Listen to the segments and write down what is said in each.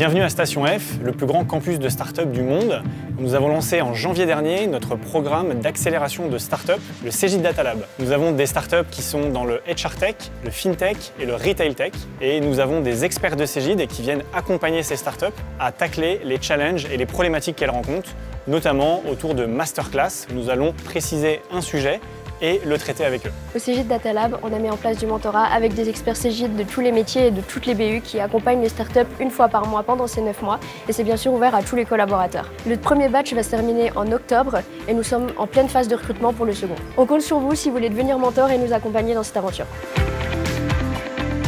Bienvenue à Station F, le plus grand campus de start-up du monde. Nous avons lancé en janvier dernier notre programme d'accélération de start-up, le Cegid Data Lab. Nous avons des start-up qui sont dans le HR Tech, le FinTech et le Retail Tech. Et nous avons des experts de Cegid qui viennent accompagner ces start-up à tacler les challenges et les problématiques qu'elles rencontrent, notamment autour de masterclass. Nous allons préciser un sujet et le traiter avec eux. Au Cegid Data Lab, on a mis en place du mentorat avec des experts Cegid de tous les métiers et de toutes les BU qui accompagnent les startups une fois par mois pendant ces 9 mois et c'est bien sûr ouvert à tous les collaborateurs. Le premier batch va se terminer en octobre et nous sommes en pleine phase de recrutement pour le second. On compte sur vous si vous voulez devenir mentor et nous accompagner dans cette aventure.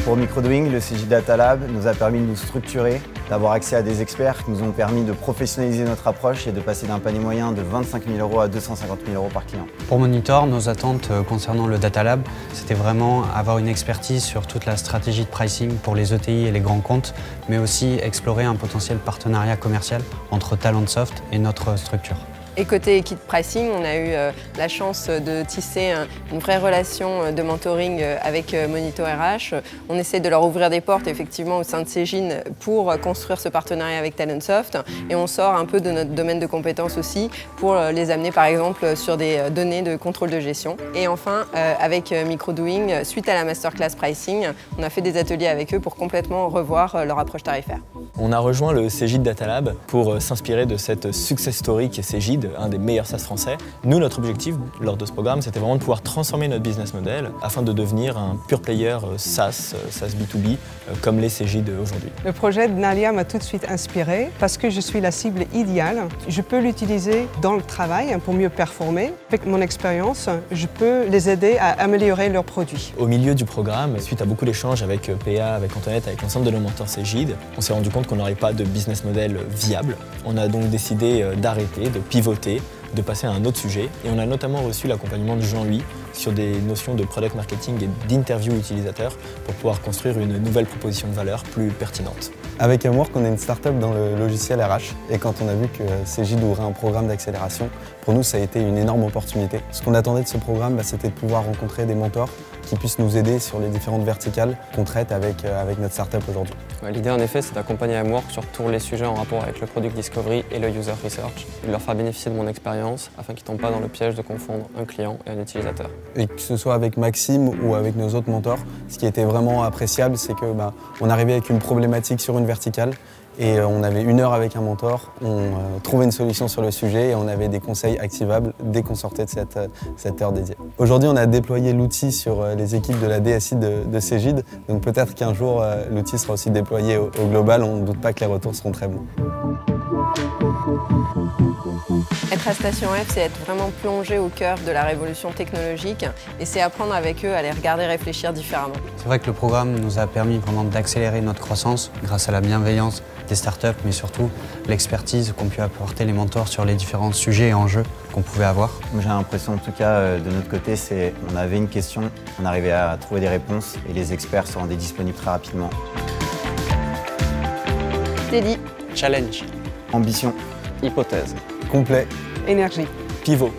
Pour Microdoing, le Cegid Data Lab nous a permis de nous structurer, d'avoir accès à des experts qui nous ont permis de professionnaliser notre approche et de passer d'un panier moyen de 25 000 € à 250 000 € par client. Pour Monitor, nos attentes concernant le Data Lab, c'était vraiment avoir une expertise sur toute la stratégie de pricing pour les ETI et les grands comptes, mais aussi explorer un potentiel partenariat commercial entre Talentsoft et notre structure. Et côté équipe pricing, on a eu la chance de tisser une vraie relation de mentoring avec Monitor RH. On essaie de leur ouvrir des portes effectivement au sein de Cegid pour construire ce partenariat avec Talentsoft et on sort un peu de notre domaine de compétences aussi pour les amener par exemple sur des données de contrôle de gestion. Et enfin avec Microdoing, suite à la masterclass pricing, on a fait des ateliers avec eux pour complètement revoir leur approche tarifaire. On a rejoint le Cegid Data Lab pour s'inspirer de cette success story qui est Cegid, un des meilleurs SaaS français. Nous, notre objectif lors de ce programme, c'était vraiment de pouvoir transformer notre business model afin de devenir un pure player SaaS B2B, comme les Cegid aujourd'hui. Le projet de Nalia m'a tout de suite inspiré parce que je suis la cible idéale. Je peux l'utiliser dans le travail pour mieux performer. Avec mon expérience, je peux les aider à améliorer leurs produits. Au milieu du programme, suite à beaucoup d'échanges avec PA, avec Antoinette, avec l'ensemble de nos mentors Cegid, on s'est rendu compte qu'on n'aurait pas de business model viable. On a donc décidé d'arrêter, de pivoter, de passer à un autre sujet et on a notamment reçu l'accompagnement de Jean-Louis sur des notions de product marketing et d'interview utilisateur pour pouvoir construire une nouvelle proposition de valeur plus pertinente. Avec Amwork, on est une start-up dans le logiciel RH et quand on a vu que Cegid ouvrait un programme d'accélération, pour nous ça a été une énorme opportunité. Ce qu'on attendait de ce programme, c'était de pouvoir rencontrer des mentors qui puissent nous aider sur les différentes verticales qu'on traite avec notre start-up aujourd'hui. L'idée en effet c'est d'accompagner Amwork sur tous les sujets en rapport avec le product discovery et le user research, de leur faire bénéficier de mon expérience afin qu'ils ne tombent pas dans le piège de confondre un client et un utilisateur. Et que ce soit avec Maxime ou avec nos autres mentors, ce qui était vraiment appréciable, c'est que on arrivait avec une problématique sur une verticale et on avait 1 heure avec un mentor, on trouvait une solution sur le sujet et on avait des conseils activables dès qu'on sortait de cette heure dédiée. Aujourd'hui, on a déployé l'outil sur les équipes de la DSI de Cegid, donc peut-être qu'un jour l'outil sera aussi déployé au global, on ne doute pas que les retours seront très bons. Être à Station F, c'est être vraiment plongé au cœur de la révolution technologique et c'est apprendre avec eux à les regarder réfléchir différemment. C'est vrai que le programme nous a permis vraiment d'accélérer notre croissance grâce à la bienveillance des startups, mais surtout l'expertise qu'ont pu apporter les mentors sur les différents sujets et enjeux qu'on pouvait avoir. J'ai l'impression en tout cas de notre côté, on avait une question, on arrivait à trouver des réponses et les experts se rendaient disponibles très rapidement. Teddy. Challenge. Ambition. Hypothèse. Complet. Énergie. Pivot.